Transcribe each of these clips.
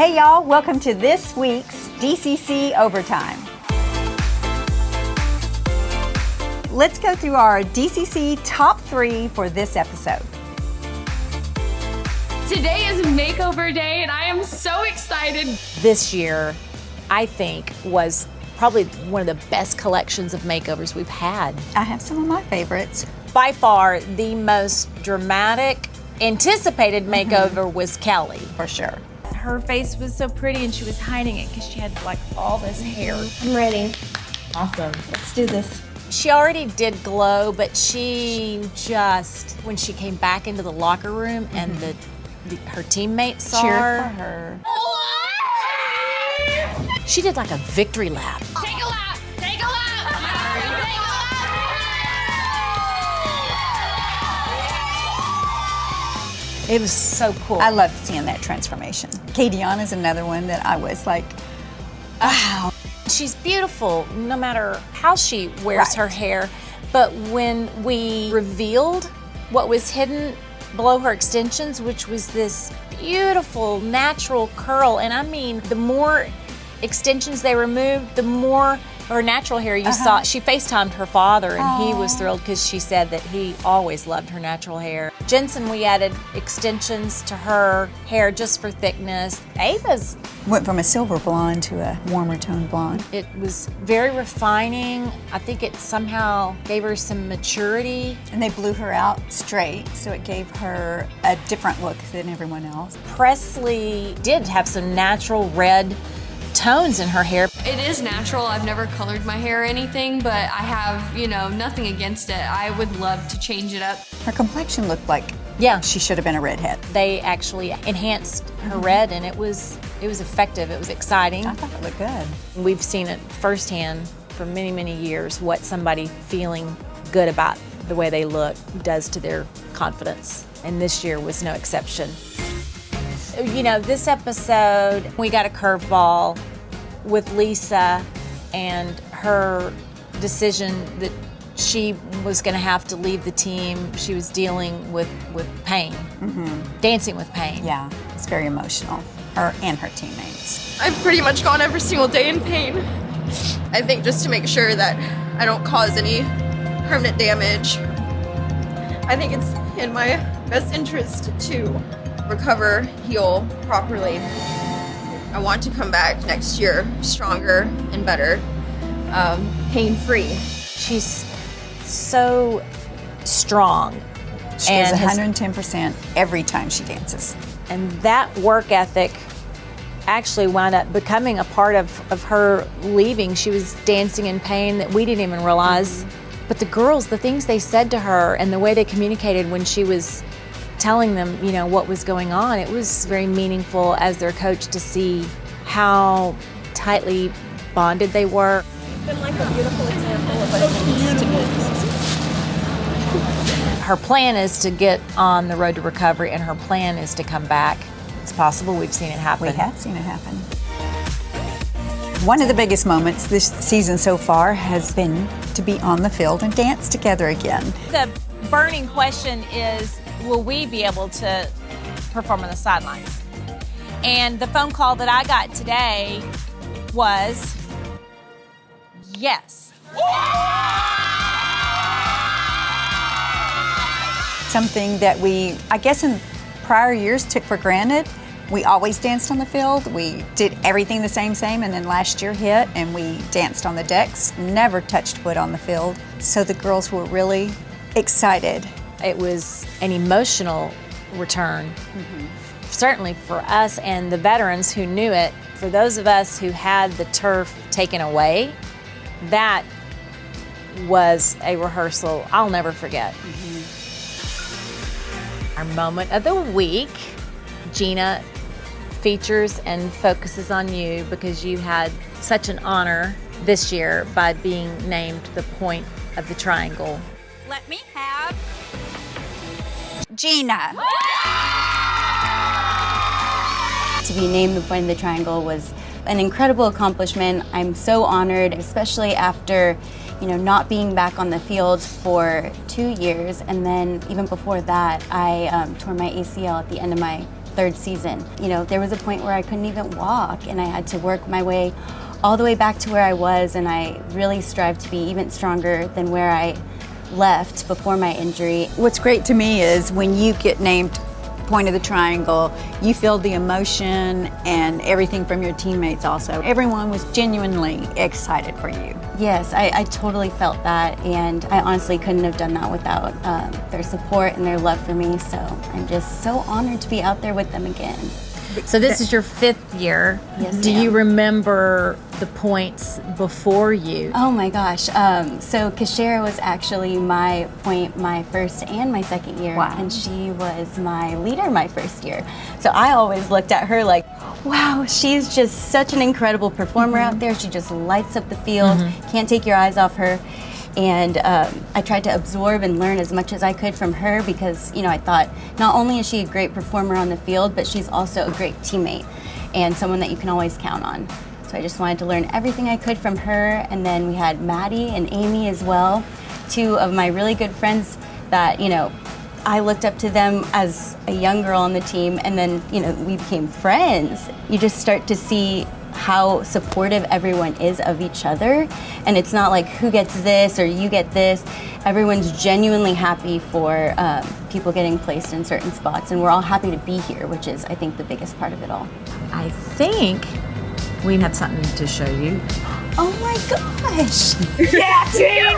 Hey y'all, welcome to this week's DCC Overtime. Let's go through our DCC top 3 for this episode. Today is Makeover Day and I am so excited. This year, I think, was probably one of the best collections of makeovers we've had. I have some of my favorites. By far, the most dramatic, anticipated makeover was Kelli. For sure. Her face was so pretty and she was hiding it because she had like all this hair. I'm ready. Awesome. Let's do this. She already did glow, but she just, when she came back into the locker room and her teammates saw Cheer her, for her. she did like a victory lap. Take a lap! Take a lap! It was so cool. I loved seeing that transformation. Kadiana is another one that I was like, wow. She's beautiful no matter how she wears her hair, but when we revealed what was hidden below her extensions, which was this beautiful natural curl, and I mean, the more extensions they removed, the more of her natural hair you saw. She FaceTimed her father and he was thrilled because she said that he always loved her natural hair. Jensen, we added extensions to her hair just for thickness. Ava's Went from a silver blonde to a warmer toned blonde. It was very refining. I think it somehow gave her some maturity. And they blew her out straight, so it gave her a different look than everyone else. Presley did have some natural red tones in her hair. It is natural. I've never colored my hair or anything, but I have, nothing against it. I would love to change it up. Her complexion looked like she should have been a redhead. They actually enhanced her red and it was effective. It was exciting. I thought it looked good. We've seen it firsthand for many, many years what somebody feeling good about the way they look does to their confidence. And this year was no exception. This episode, we got a curveball with Lisa and her decision that she was going to have to leave the team. She was dealing with pain, dancing with pain. Yeah, it's very emotional, her and her teammates. I've pretty much gone every single day in pain. I think just to make sure that I don't cause any permanent damage. I think it's in my best interest to recover, heal properly. I want to come back next year stronger and better, pain-free. She's so strong. She gives 110% every time she dances. And that work ethic actually wound up becoming a part of her leaving. She was dancing in pain that we didn't even realize. But the girls, the things they said to her and the way they communicated when she was telling them, what was going on, it was very meaningful as their coach to see how tightly bonded they were. It's been like a beautiful example of what it means to be. Her plan is to get on the road to recovery and her plan is to come back. It's possible. We've seen it happen. We have seen it happen. One of the biggest moments this season so far has been to be on the field and dance together again. The burning question is, will we be able to perform on the sidelines? And the phone call that I got today was yes. Something that we, I guess in prior years, took for granted. We always danced on the field. We did everything the same, and then last year hit and we danced on the decks, never touched foot on the field. So the girls were really excited. It was an emotional return, certainly for us and the veterans who knew it. For those of us who had the turf taken away, that was a rehearsal I'll never forget. Our moment of the week, Gina features and focuses on you because you had such an honor this year by being named the point of the triangle. Let me have Gina. To be named the point of the triangle was an incredible accomplishment. I'm so honored, especially after not being back on the field for 2 years, and then even before that, I tore my ACL at the end of my third season. You know, there was a point where I couldn't even walk, and I had to work my way all the way back to where I was, and I really strive to be even stronger than where I left before my injury. What's great to me is when you get named point of the triangle, you feel the emotion and everything from your teammates also. Everyone was genuinely excited for you. Yes, I totally felt that, and I honestly couldn't have done that without their support and their love for me, so I'm just so honored to be out there with them again. So this is your 5th year. Yes, Do ma'am. you remember the points before you? Oh my gosh. So Kashara was actually my point my first and my second year. Wow. And she was my leader my first year. So I always looked at her like, wow, she's just such an incredible performer out there. She just lights up the field. Can't take your eyes off her. And I tried to absorb and learn as much as I could from her because, you know, I thought not only is she a great performer on the field, but she's also a great teammate and someone that you can always count on. So I just wanted to learn everything I could from her. And then we had Maddie and Amy as well, 2 of my really good friends that, you know, I looked up to them as a young girl on the team, and then, you know, we became friends. You just start to see how supportive everyone is of each other, and it's not like who gets this or you get this. Everyone's genuinely happy for people getting placed in certain spots, and we're all happy to be here, which is, I think, the biggest part of it all. I think we have something to show you. Oh my gosh! Yeah, Gina!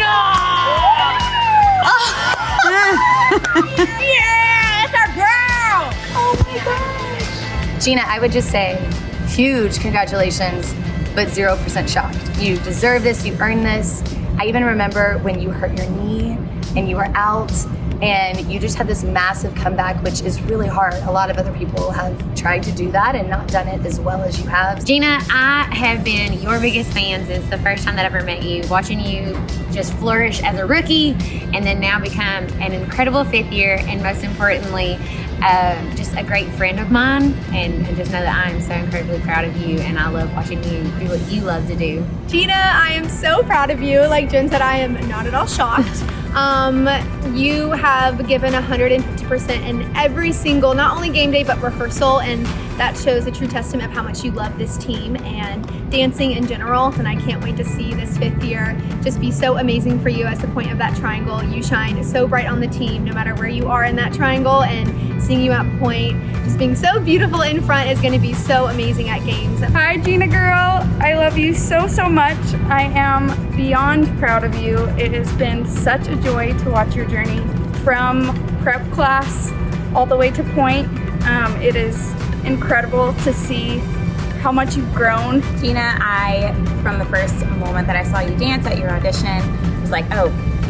Yeah, it's our girl! Oh my gosh! Gina, I would just say huge congratulations, but 0% shocked. You deserve this, you earned this. I even remember when you hurt your knee and you were out and you just had this massive comeback, which is really hard. A lot of other people have tried to do that and not done it as well as you have. Gina, I have been your biggest fan since the first time that I ever met you, watching you just flourish as a rookie and then now become an incredible 5th year, and most importantly, just a great friend of mine, and just know that I am so incredibly proud of you, and I love watching you do what you love to do. Gina, I am so proud of you. Like Jen said, I am not at all shocked. You have given 150% in every single, not only game day, but rehearsal, and that shows a true testament of how much you love this team and dancing in general, and I can't wait to see this 5th year just be so amazing for you as the point of that triangle. You shine so bright on the team no matter where you are in that triangle, and seeing you at point, just being so beautiful in front is going to be so amazing at games. Hi Gina girl, I love you so much. I am beyond proud of you. It has been such a joy to watch your journey from prep class all the way to point. It is incredible to see how much you've grown. Gina, from the first moment that I saw you dance at your audition, was like, oh,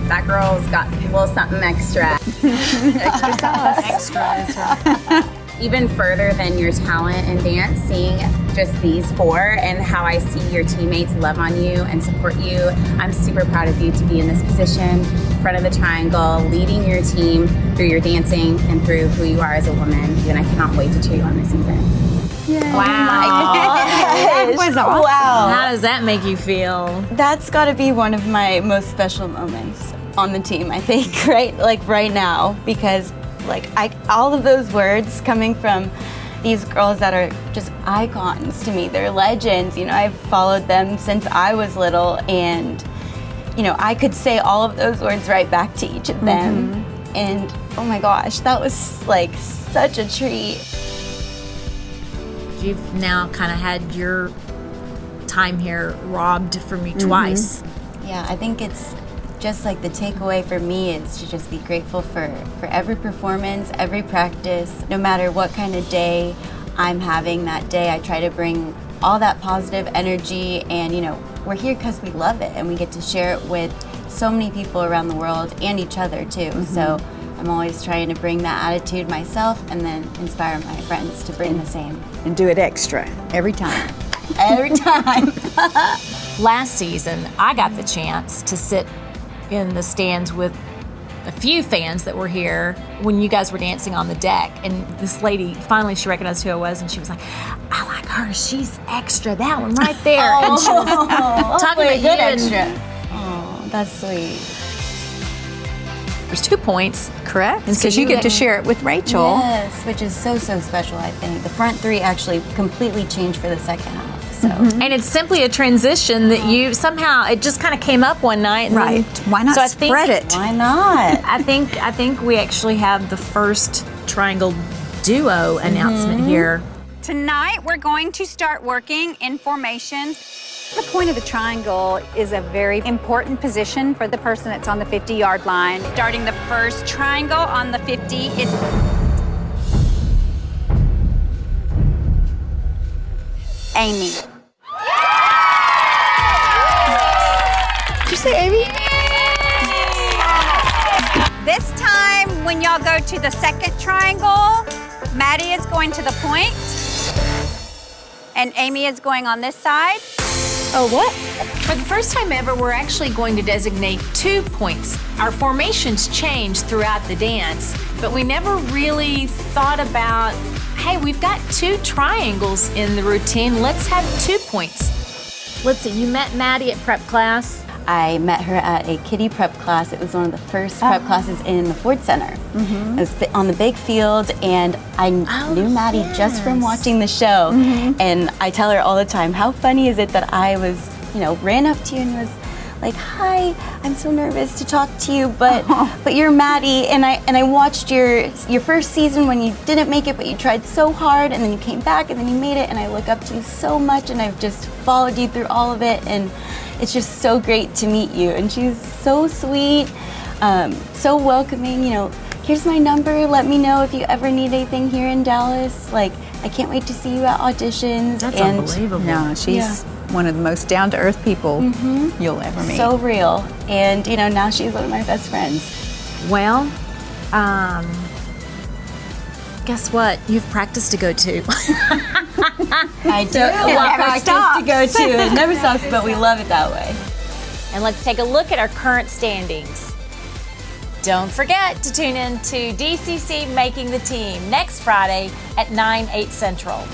that girl's got a little something extra. Extra sauce. Even further than your talent in dance, seeing just these 4 and how I see your teammates love on you and support you. I'm super proud of you to be in this position, front of the triangle, leading your team through your dancing and through who you are as a woman. And I cannot wait to cheer you on this season. Yay. Wow. That was awesome. Wow. How does that make you feel? That's got to be one of my most special moments on the team, I think, right now, because all of those words coming from these girls that are just icons to me. They're legends. You know, I've followed them since I was little, and you know, I could say all of those words right back to each of them. And oh my gosh, that was like such a treat. You've now kind of had your time here robbed from you twice. Yeah, I think it's just like the takeaway for me is to just be grateful for every performance, every practice, no matter what kind of day I'm having that day. I try to bring all that positive energy, and you know, we're here because we love it and we get to share it with so many people around the world and each other too. So I'm always trying to bring that attitude myself and then inspire my friends to bring the same. And do it extra every time. Every time. Last season, I got the chance to sit in the stands with a few fans that were here when you guys were dancing on the deck, and this lady, finally she recognized who I was, and she was like, I like her, she's extra, that one right there. And she was talking about you. Extra. Oh, that's sweet. There's 2 points. Correct. And so Because you get to share it with Rachel. Yes, which is so special, I think. The front three actually completely changed for the second half. So. And it's simply a transition that you somehow, it just kind of came up one night. And Right. Why not spread it? Why not? I think we actually have the first triangle duo announcement here. Tonight, we're going to start working in formation. The point of the triangle is a very important position for the person that's on the 50-yard line. Starting the first triangle on the 50 is Amy. Did you say Amy? This time, when y'all go to the second triangle, Maddie is going to the point, and Amy is going on this side. Oh, what? For the first time ever, we're actually going to designate 2 points. Our formations change throughout the dance, but we never really thought about, hey, we've got 2 triangles in the routine. Let's have 2 points. Let's see, you met Maddie at prep class. I met her at a kiddie prep class. It was one of the first prep classes in the Ford Center. It was on the big field, and I knew Maddie just from watching the show. And I tell her all the time, how funny is it that I was, ran up to you and was like, hi, I'm so nervous to talk to you, but you're Maddie, and I watched your first season when you didn't make it, but you tried so hard, and then you came back, and then you made it, and I look up to you so much, and I've just followed you through all of it, and it's just so great to meet you. And she's so sweet, so welcoming. Here's my number. Let me know if you ever need anything here in Dallas. Like, I can't wait to see you at auditions. That's unbelievable. No, she's one of the most down-to-earth people you'll ever meet. So real. And, now she's one of my best friends. Well, guess what? You've practice to go to. I do. A lot of practice to go to. It never stops, but we love it that way. And let's take a look at our current standings. Don't forget to tune in to DCC Making the Team next Friday at 9/8 Central.